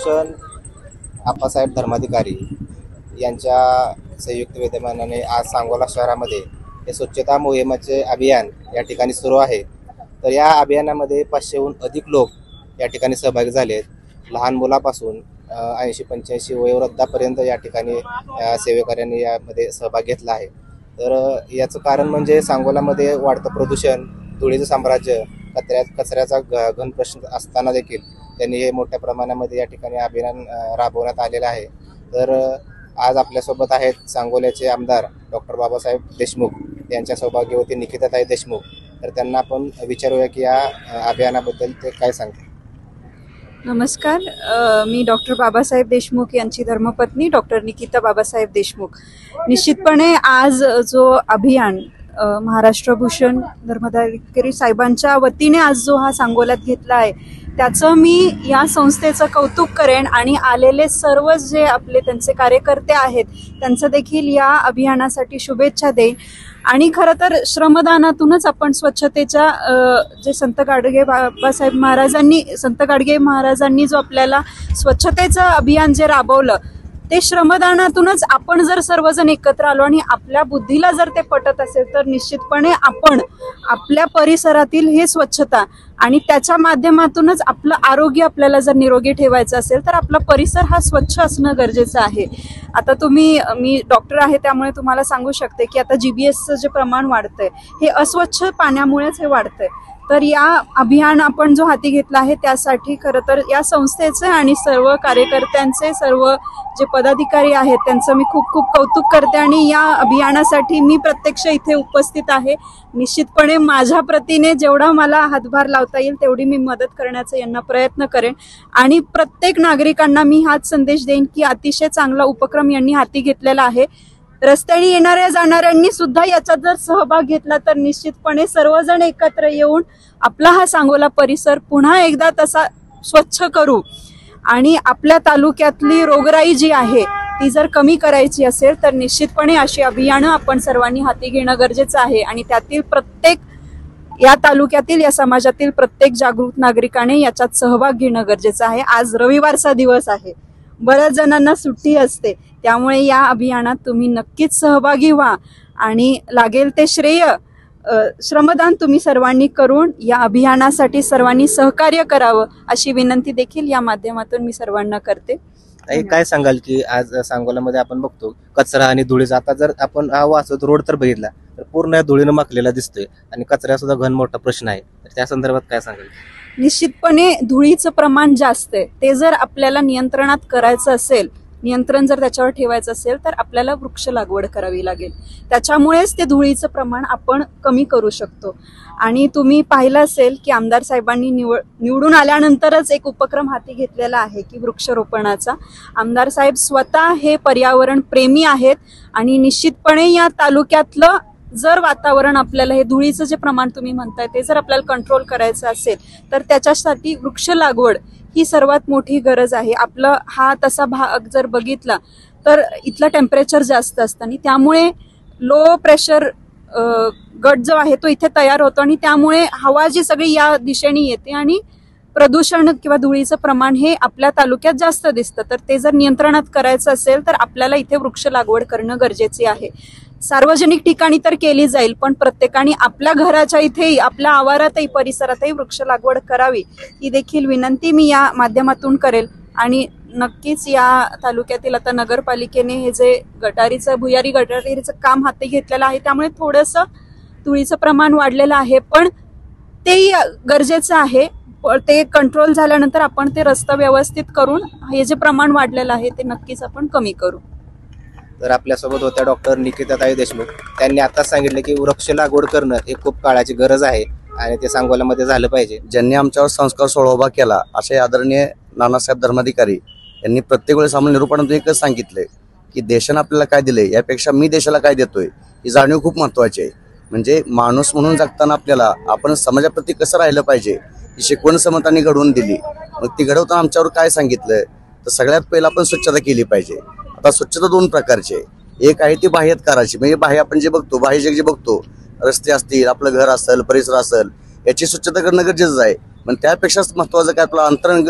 प्रदूषण आप्पासाहेब धर्माधिकारी यांच्या संयुक्त विद्यमानाने आज सांगोला शहरामध्ये हे स्वच्छता मोहिमेचे अभियान या ठिकाणी सुरू आहे। तर या अभियानामध्ये 500हून अधिक लोक या ठिकाणी सहभागी झाले आहेत। लहान मुलापासून 80-85 वयोवृद्धापर्यंत या ठिकाणी सेवेकऱ्यांनी यामध्ये सहभाग घेतला आहे। तर याचं कारण म्हणजे सांगोलामध्ये वाढतं प्रदूषण, धुळीचं साम्राज्य, कचऱ्याचा घन प्रश्न असताना देखील त्यांनी हे मोठ्या प्रमाणामध्ये या ठिकाणी अभियान राबवण्यात आलेलं आहे। तर आज आपल्यासोबत आहेत सांगोल्याचे आमदार डॉक्टर बाबासाहेब देशमुख, यांच्या सौभाग्यवती निकिताताई देशमुख। तर त्यांना आपण विचारूया की या अभियानाबद्दल ते काय सांगतात। नमस्कार, मी डॉक्टर बाबासाहेब देशमुख यांची धर्मपत्नी डॉक्टर निकिता बाबासाहेब देशमुख। निश्चितपणे आज जो अभियान महाराष्ट्र भूषण धर्माधिकारी साहेबांच्या वतीने आज जो हा सांगोल्यात घेतला आहे त्याचं मी या संस्थेचं कौतुक करेन आणि आलेले सर्व जे आपले त्यांचे कार्यकर्ते आहेत त्यांचं देखील या अभियानासाठी शुभेच्छा देईन। आणि खरं तर श्रमदानातूनच आपण स्वच्छतेच्या जे संत गाडगे महाराजांनी जो आपल्याला स्वच्छतेचं अभियान जे राबवलं ते श्रमदानातूनच आपण जर सर्वजण एकत्र आलो आणि आपल्या बुद्धीला जर ते पटत असेल तर निश्चितपणे आपण आपल्या परिसरातील हे स्वच्छता आणि त्याच्या माध्यमातूनच आपलं आरोग्य आपल्याला जर निरोगी ठेवायचं असेल तर आपला परिसर हा स्वच्छ असणं गरजेचं आहे। आता मी डॉक्टर आहे त्यामुळे तुम्हाला सांगू शकते की आता GBSचं जे प्रमाण वाढतंय हे अस्वच्छ पाण्यामुळेच हे वाढतंय। तर या अभियान आपण जो हाती घेतला आहे त्यासाठी खरं तर या संस्थेचे आणि सर्व कार्यकर्त्यांचे, सर्व जे पदाधिकारी आहेत त्यांचं मी खूप खूप कौतुक करते आणि या अभियानासाठी मी प्रत्यक्ष इथे उपस्थित आहे। निश्चितपणे माझ्या प्रतीने जेवढा मला हातभार लावता येईल तेवढी मी मदत करण्याचा यांना प्रयत्न करेन आणि प्रत्येक नागरिकांना मी हाच संदेश देईन की अतिशय चांगला उपक्रम यांनी हाती घेतलेला आहे। रस्त्याने येणाऱ्या जाणाऱ्यांनी सुद्धा याच्यात जर सहभाग घेतला तर निश्चितपणे सर्वजण एकत्र येऊन आपला हा सांगोला परिसर पुन्हा एकदा तसा स्वच्छ करू आणि आपल्या तालुक्यातली रोगराई जी आहे ती जर कमी करायची असेल तर निश्चितपणे अशी अभियानं आपण सर्वांनी हाती घेणं गरजेचं आहे आणि त्यातील प्रत्येक या तालुक्यातील या समाजातील प्रत्येक जागृत नागरिकाने याच्यात सहभाग घेणं गरजेचं आहे। आज रविवारचा दिवस आहे, बऱ्याच जणांना सुट्टी असते, त्यामुळे या अभियानात तुम्ही नक्कीच सहभागी व्हा आणि लागेल ते श्रेय श्रमदान तुम्ही सर्वांनी करून या अभियानासाठी सर्वांनी सहकार्य करावं अशी विनंती देखील या माध्यमातून मी सर्वांना करते। काय सांगाल की आज सांगोल्यामध्ये आपण बघतो कचरा आणि धुळीचा, आता जर आपण हा वाचत रोड तर बघितला तर पूर्ण धुळीनं माखलेला दिसतोय आणि कचरा सुद्धा घन मोठा प्रश्न आहे, तर त्या संदर्भात काय सांगाल। निश्चितपणे धुळीचं प्रमाण जास्त आहे, ते जर आपल्याला नियंत्रणात करायचं असेल, नियंत्रण जर त्याच्यावर ठेवायचं असेल तर आपल्याला वृक्ष लागवड करावी लागेल, त्याच्यामुळेच ते धुळीचं प्रमाण आपण कमी करू शकतो। आणि तुम्ही पाहिलं असेल की आमदार साहेबांनी निवडून आल्यानंतरच एक उपक्रम हाती घेतलेला आहे की वृक्षरोपणाचा। आमदार साहेब स्वतः हे पर्यावरण प्रेमी आहेत आणि निश्चितपणे या तालुक्यातलं जर वातावरण आपल्याला हे धुळीचं जे प्रमाण तुम्ही म्हणताय ते जर आपल्याला कंट्रोल करायचं असेल तर त्याच्यासाठी वृक्ष लागवड ही सर्वात मोठी गरज आहे। आपलं हा तसा भाग जर बघितला तर इथलं टेम्परेचर जास्त असतं आणि त्यामुळे लो प्रेशर गट जो आहे तो इथे तयार होतो आणि त्यामुळे हवा जी सगळी या दिशेने येते आणि प्रदूषण किंवा धुळीचं प्रमाण हे आपल्या तालुक्यात जास्त दिसतं। तर ते जर नियंत्रणात करायचं असेल तर आपल्याला इथे वृक्ष लागवड करणं गरजेचे आहे। सार्वजनिक ठिकाणी तर केली जाईल पण प्रत्येकाने आपल्या घराच्या इथेही, आपल्या आवारातही, परिसरातही वृक्ष लागवड करावी ही देखील विनंती मी या माध्यमातून करेल। आणि नक्कीच या तालुक्यातील आता नगरपालिकेने हे जे भुयारी गटारीचं काम हाती घेतलेलं आहे त्यामुळे थोडंसं धुळीचं प्रमाण वाढलेलं आहे, पण तेही गरजेचं आहे। ते कंट्रोल झाल्यानंतर आपण ते रस्ता व्यवस्थित करून हे जे प्रमाण वाढलेलं आहे ते नक्कीच आपण कमी करू। तर आपल्यासोबत होत्या डॉक्टर निकिताताई देशमुख, त्यांनी आताच सांगितलं की वृक्ष लागवड करणं हे खूप काळाची गरज आहे आणि ते सांगोल्यामध्ये झालं पाहिजे। ज्यांनी आमच्यावर संस्कार सोहळा उभा केला असे आदरणीय नानासाहेब धर्माधिकारी यांनी प्रत्येक वेळेस आम्हाला निरूपणातून एकच सांगितलंय की देशाने आपल्याला काय दिले यापेक्षा मी देशाला काय देतोय ही जाणीव खूप महत्वाची आहे। म्हणजे माणूस म्हणून जगताना आपल्याला आपण समाजाप्रती कसं राहिलं पाहिजे ही शिकवण समतांनी घडवून दिली। मग ती घडवताना आमच्यावर काय सांगितलं तर सगळ्यात पहिला आपण स्वच्छता केली पाहिजे। आता स्वच्छता दोन प्रकारची आहे, एक आहे ती बाह्यत्काराची, म्हणजे बाह्य आपण जे बघतो, बाह्य जग जे बघतो, रस्ते असतील, आपलं घर असेल, परिसर असेल, याची स्वच्छता करणं गरजेचं आहे। पण त्यापेक्षा महत्वाचं काय आपलं अंतरंग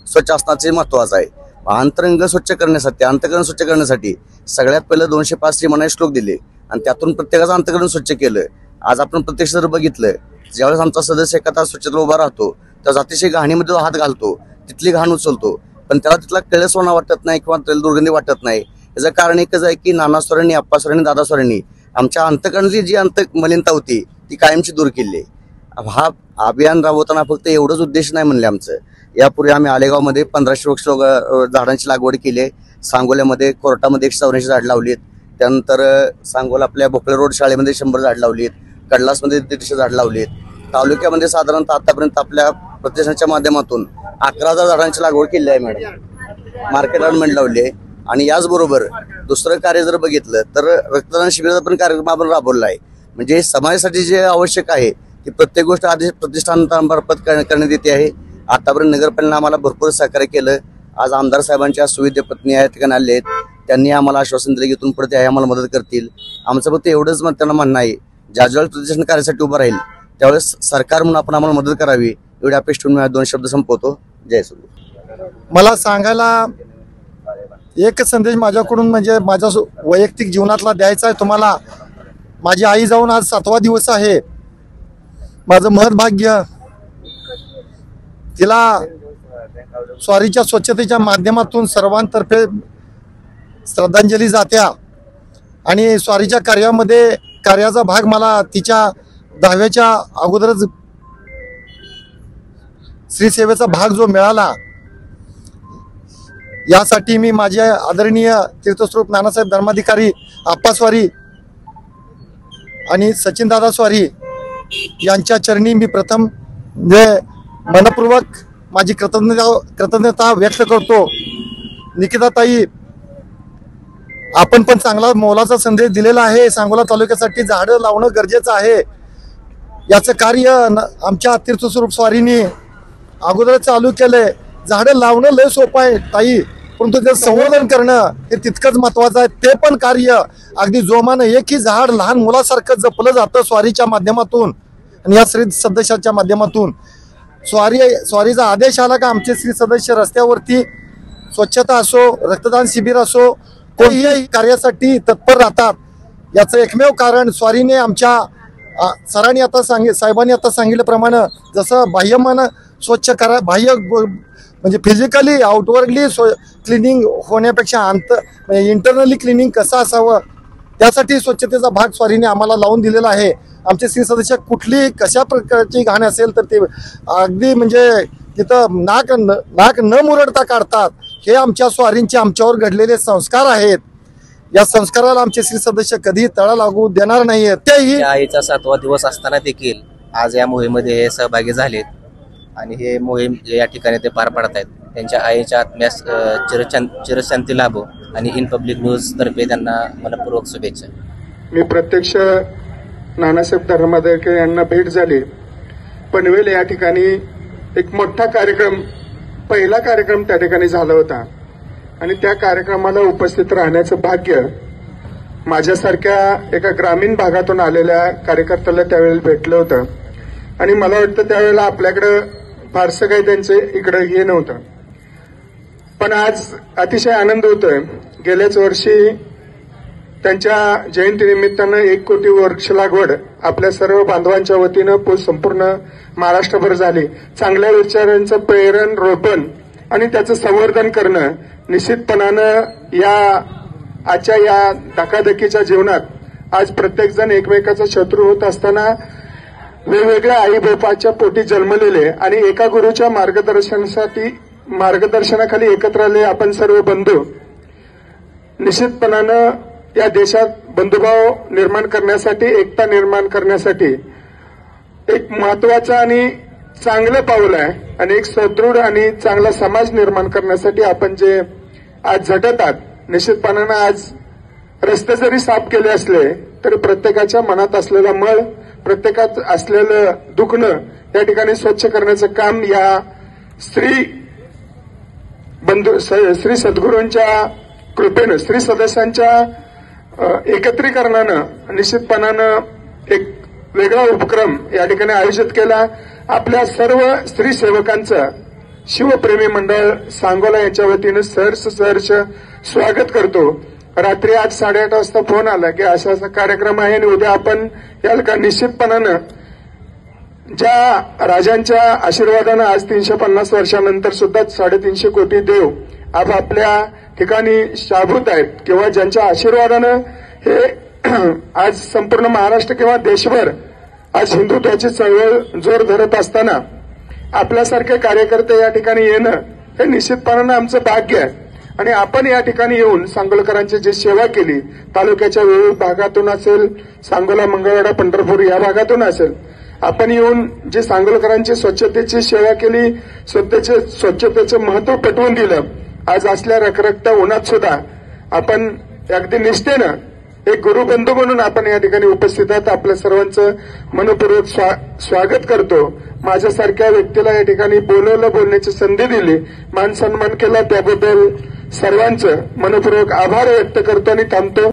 स्वच्छ असण्याचे महत्वाचं आहे। अंतरंग स्वच्छ करण्यासाठी, अंतकरण स्वच्छ करण्यासाठी सगळ्यात पहिलं 205 श्रीमनाय श्लोक दिले आणि त्यातून प्रत्येकाचं अंतकरण स्वच्छ केलं. आज आपण प्रत्यक्ष जर बघितलं, ज्यावेळेस आमचा सदस्य एका तास स्वच्छतेला उभा राहतो तर अतिशय घाणीमध्ये हात घालतो, तिथली घाण उचलतो, पण त्याला तिथला कळसवाना वाटत नाही किंवा त्याला दुर्गंधी वाटत नाही. याचं कारण एकच आहे की नाना स्वरांनी, आप्पा स्वरांनी, दादा स्वरांनी आमच्या अंतकरणातली जी मलिनता होती ती कायमची दूर केली आहे. हा अभियान राबवताना फक्त एवढंच उद्देश नाही म्हणले आमचं. यापूर्वी आम्ही आलेगावमध्ये 1500 वृक्ष झाडांची लागवड केली आहे. सांगोल्यामध्ये कोर्टामध्ये 184 झाड लावलीत. त्यानंतर सांगोला आपल्या भोपळे रोड शाळेमध्ये 100 झाड लावलीत. कडलासमध्ये 150 झाड लावलीत. तालुक्यामध्ये साधारणतः आतापर्यंत आपल्या प्रतिष्ठानच्या माध्यमातून 11,000 झाडांची लागवड केली आहे मॅडम. मार्केट गार्डमेंट लावली आहे. आणि याचबरोबर दुसरं कार्य जर बघितलं तर रक्तदान शिबिराचा पण कार्यक्रम आपण राबवला आहे. म्हणजे समाजासाठी जे आवश्यक आहे ती प्रत्येक गोष्ट आधी प्रतिष्ठानामार्फत करण्यात येते आहे. आतापर्यंत नगरपालिकेने आम्हाला भरपूर सहकार्य केलं. आज आमदार साहेबांच्या सुविद्य पत्नी या ठिकाणी आले आहेत. त्यांनी आम्हाला आश्वासन दिलं की इथून पुढे ते आम्हाला मदत करतील. आमचं फक्त एवढंच त्यांना म्हणणं आहे, ज्यावेळेस प्रतिष्ठान कार्यासाठी उभं राहील त्यावेळेस सरकार म्हणून आपण आम्हाला मदत करावी एवढी अपेक्षा ठेवून मी 2 शब्द संपवतो. जय सुरू. मला सांगायला एक संदेश माझ्याकडून, म्हणजे माझ्या वैयक्तिक जीवनातला द्यायचा आहे तुम्हाला. माझी आई जाऊन आज 7वा दिवस आहे. माझं महत्भाग्य तिला स्वारीच्या स्वच्छतेच्या माध्यमातून सर्वांतर्फे श्रद्धांजली जात्या आणि स्वारीच्या कार्याचा भाग मला तिच्या 10व्याच्या अगोदरच श्रीसेवेचा भाग जो मिळाला, यासाठी मी माझे आदरणीय तीर्थस्वरूप नानासाहेब धर्माधिकारी आप्पा स्वारी आणि सचिनदादा स्वारी यांच्या चरणी मी प्रथम मनपूर्वक माझी कृतज्ञता व्यक्त करतो. निकिताताई, आपण पण चांगला मोलाचा संदेश दिलेला आहे. सांगोला तालुक्यासाठी झाडं लावणं गरजेचं आहे. याचं कार्य आमच्या तीर्थस्वरूप स्वारीनी अगोदर चालू केलंय. झाडं लावणं लय सोपं आहे ताई, परंतु ते संवर्धन करणं हे तितकंच महत्वाचं आहे. ते पण कार्य अगदी जोमानं एकही झाड लहान मुलासारखं जपलं जातं स्वारीच्या माध्यमातून आणि या श्री सदस्याच्या माध्यमातून. स्वारीचा आदेश आला का आमचे श्री सदस्य रस्त्यावरती स्वच्छता असो, रक्तदान शिबिर असो, कोणत्याही कार्यासाठी तत्पर राहतात. याचं एकमेव कारण स्वारीने आमच्या सरांनी आता साहेबांनी आता सांगितल्याप्रमाणे जसं बाह्यमान स्वच्छ करा, बाह्य म्हणजे फिजिकली आउटवर्डली क्लिनिंग होण्यापेक्षा इंटरनली क्लिनिंग कसं असावं त्यासाठी स्वच्छतेचा भाग स्वारीने आम्हाला लावून दिलेला आहे. आमचे श्री सदस्य कुठली कशा प्रकारची घाण असेल तर ते अगदी म्हणजे तिथं नाक न मुरडता काढतात. हे आमच्या स्वारींचे आमच्यावर घडलेले संस्कार आहेत. या संस्काराला आमचे श्री सदस्य कधी तडा लागू देणार नाहीत. तेही आईचा 7वा दिवस असताना देखील आज या मोहिमेमध्ये हे सहभागी झालेत आणि हे मोहीम या ठिकाणी ते पार पाडत आहेत. त्यांच्या आईच्या आत्म्यास चिरशांती लाभो आणि इन पब्लिक न्यूज तर्फे त्यांना मनपूर्वक शुभेच्छा. मी प्रत्यक्ष नानासाहेब धर्माधिकारी यांना भेट झाली. पनवेल या ठिकाणी एक मोठा कार्यक्रम, पहिला कार्यक्रम त्या ठिकाणी झाला होता आणि त्या कार्यक्रमाला उपस्थित राहण्याचं भाग्य माझ्यासारख्या एका ग्रामीण भागातून आलेल्या कार्यकर्त्याला त्यावेळेला भेटलं होतं. आणि मला वाटतं त्यावेळेला आपल्याकडं फारसं काही त्यांचे इकडं हे नव्हतं. पण आज अतिशय आनंद होतोय. गेल्याच वर्षी त्यांच्या जयंतीनिमित्तानं 1 कोटी वृक्ष लागवड आपल्या सर्व बांधवांच्या वतीनं संपूर्ण महाराष्ट्रभर झाली. चांगल्या विचारांचं प्रेरण, रोपण आणि त्याचं संवर्धन करणं निश्चितपणानं आजच्या या धकाधकीच्या जीवनात आज प्रत्येक जण एकमेकाचा शत्रू होत असताना वेगवेगळ्या आईबापाच्या पोटी जन्मलेले आणि एका गुरुच्या मार्गदर्शनाखाली एकत्र आले आपण सर्व बंधू निश्चितपणानं या देशात बंधुभाव निर्माण करण्यासाठी, एकता निर्माण करण्यासाठी एक महत्वाचं आणि चांगलं पाऊल आहे आणि एक सदृढ आणि चांगला समाज निर्माण करण्यासाठी आपण जे आज झटत आहात. निश्चितपणानं आज रस्ते जरी साफ केले असले तरी प्रत्येकाच्या मनात असलेला मळ, प्रत्येकात असलेलं दुखणं या ठिकाणी स्वच्छ करण्याचं काम या श्री सद्गुरूंच्या कृपेनं, श्री सदस्यांच्या एकत्रीकरणानं निश्चितपणानं एक वेगळा उपक्रम या ठिकाणी आयोजित केला. आपल्या सर्व स्त्री सेवकांचं शिवप्रेमी मंडळ सांगोला याच्या वतीनं सहर्ष स्वागत करतो. रात्री आज 8:30 वाजता फोन आला की असा असा कार्यक्रम आहे आणि उद्या आपण याल का. निश्चितपणानं ज्या राजांच्या आशीर्वादानं आज 350 वर्षानंतर सुद्धा 350 कोटी देव आपल्या ठिकाणी शाभूत आहेत किंवा ज्यांच्या आशीर्वादानं हे आज संपूर्ण महाराष्ट्र किंवा देशभर आज हिंदुत्वाची चळवळ जोर धरत असताना आपल्यासारखे कार्यकर्ते या ठिकाणी येणं हे निश्चितपणानं आमचं भाग्य आहे. आणि आपण या ठिकाणी येऊन सांगोलकरांची जी सेवा केली, तालुक्याच्या विविध भागातून असेल, सांगोला, मंगळवेढा, पंढरपूर या भागातून असेल, आपण येऊन जी सांगोलकरांची स्वच्छतेची सेवा केली, स्वच्छतेचं महत्व पटवून दिलं. आज असल्या रखरखत्या उन्हात सुद्धा आपण अगदी निष्ठेनं एक गुरुबंधू म्हणून आपण या ठिकाणी उपस्थित आहात. आपल्या सर्वांचं मनपूर्वक स्वागत करतो. माझ्यासारख्या व्यक्तीला या ठिकाणी बोलवलं, बोलण्याची संधी दिली, मान सन्मान केला, त्याबद्दल सर्वांचं मनपूर्वक आभार व्यक्त करतो आणि थांबतो.